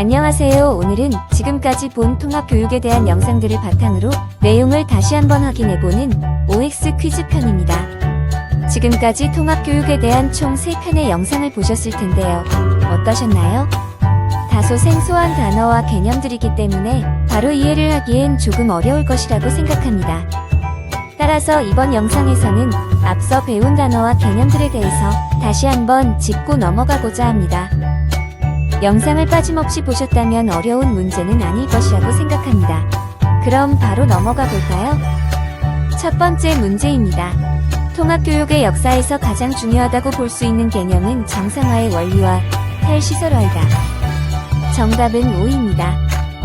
안녕하세요. 오늘은 지금까지 본 통합교육에 대한 영상들을 바탕으로 내용을 다시 한번 확인해보는 OX 퀴즈 편입니다. 지금까지 통합교육에 대한 총 3편의 영상을 보셨을 텐데요. 어떠셨나요? 다소 생소한 단어와 개념들이기 때문에 바로 이해를 하기엔 조금 어려울 것이라고 생각합니다. 따라서 이번 영상에서는 앞서 배운 단어와 개념들에 대해서 다시 한번 짚고 넘어가고자 합니다. 영상을 빠짐없이 보셨다면 어려운 문제는 아닐 것이라고 생각합니다. 그럼 바로 넘어가 볼까요? 첫 번째 문제입니다. 통합교육의 역사에서 가장 중요하다고 볼 수 있는 개념은 정상화의 원리와 탈시설화이다. 정답은 O입니다.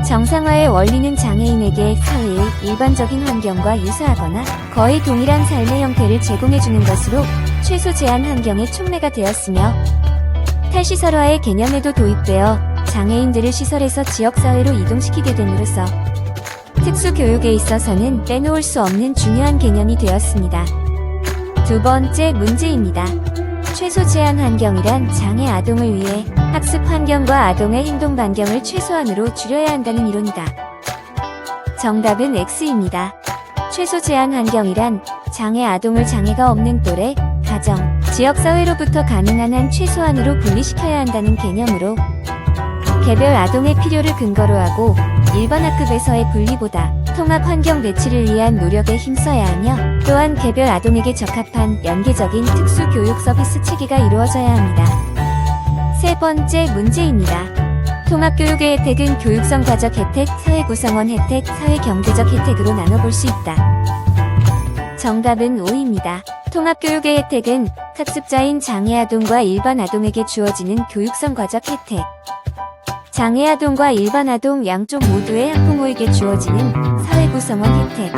정상화의 원리는 장애인에게 사회의 일반적인 환경과 유사하거나 거의 동일한 삶의 형태를 제공해주는 것으로 최소 제한 환경의 촉매가 되었으며, 탈시설화의 개념에도 도입되어 장애인들을 시설에서 지역사회로 이동시키게 됨으로써 특수교육에 있어서는 빼놓을 수 없는 중요한 개념이 되었습니다. 두 번째 문제입니다. 최소 제한 환경이란 장애 아동을 위해 학습 환경과 아동의 행동 반경을 최소한으로 줄여야 한다는 이론이다. 정답은 X입니다. 최소 제한 환경이란 장애 아동을 장애가 없는 또래, 가정, 지역사회로부터 가능한 한 최소한으로 분리시켜야 한다는 개념으로 개별 아동의 필요를 근거로 하고 일반 학급에서의 분리보다 통합 환경 배치를 위한 노력에 힘써야 하며, 또한 개별 아동에게 적합한 연계적인 특수교육 서비스 체계가 이루어져야 합니다. 세 번째 문제입니다. 통합교육의 혜택은 교육성 과적 혜택, 사회구성원 혜택, 사회경제적 혜택으로 나눠볼 수 있다. 정답은 O입니다. 통합교육의 혜택은 학습자인 장애아동과 일반아동에게 주어지는 교육성 과적 혜택, 장애아동과 일반아동 양쪽 모두의 학부모에게 주어지는 사회구성원 혜택,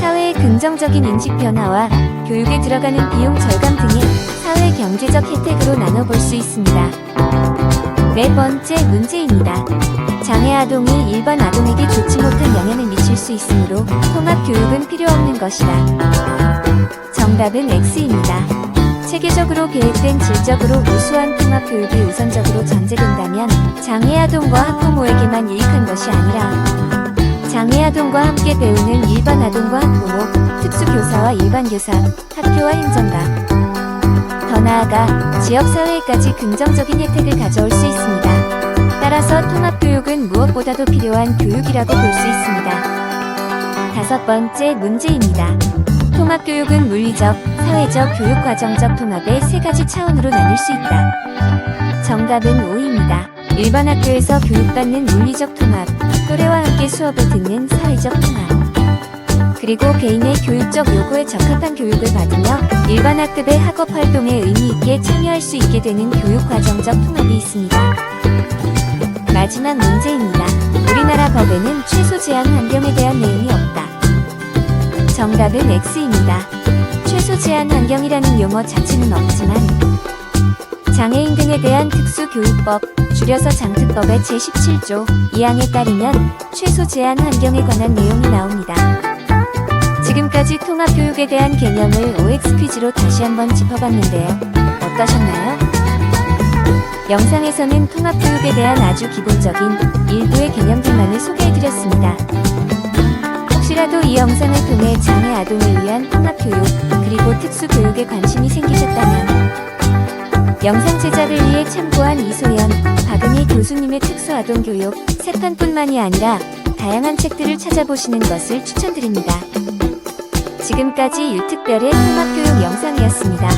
사회의 긍정적인 인식 변화와 교육에 들어가는 비용 절감 등의 사회경제적 혜택으로 나눠볼 수 있습니다. 네 번째 문제입니다. 장애아동이 일반아동에게 좋지 못한 영향을 미칠 수 있으므로 통합교육은 필요 없는 것이다. 정답은 X입니다. 체계적으로 계획된 질적으로 우수한 통합교육이 우선적으로 전제된다면 장애아동과 학부모에게만 유익한 것이 아니라 장애아동과 함께 배우는 일반아동과 학부모, 특수교사와 일반교사, 학교와 행정가, 더 나아가 지역사회까지 긍정적인 혜택을 가져올 수 있습니다. 따라서 통합교육은 무엇보다도 필요한 교육이라고 볼 수 있습니다. 다섯 번째 문제입니다. 통합교육은 물리적, 사회적, 교육과정적 통합의 세 가지 차원으로 나눌 수 있다. 정답은 O입니다. 일반 학교에서 교육받는 물리적 통합, 또래와 함께 수업을 듣는 사회적 통합, 그리고 개인의 교육적 요구에 적합한 교육을 받으며 일반 학급의 학업 활동에 의미 있게 참여할 수 있게 되는 교육과정적 통합이 있습니다. 마지막 문제입니다. 우리나라 법에는 최소 제한 환경에 대한 내용이 없다. 정답은 X입니다. 최소 제한 환경이라는 용어 자체는 없지만 장애인 등에 대한 특수교육법, 줄여서 장특법의 제17조 2항에 따르면 최소 제한 환경에 관한 내용이 나옵니다. 지금까지 통합교육에 대한 개념을 OX 퀴즈로 다시 한번 짚어봤는데요. 어떠셨나요? 영상에서는 통합교육에 대한 아주 기본적인 일부의 개념들만을 소개해드렸습니다. 혹시라도 이 영상을 통해 장애 아동을 위한 통합교육, 그리고 특수교육에 관심이 생기셨다면 영상 제작을 위해 참고한 이소연, 박은희 교수님의 특수아동교육 3편뿐만이 아니라 다양한 책들을 찾아보시는 것을 추천드립니다. 지금까지 유특별의 통합교육 영상이었습니다.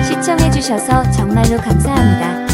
시청해주셔서 정말로 감사합니다.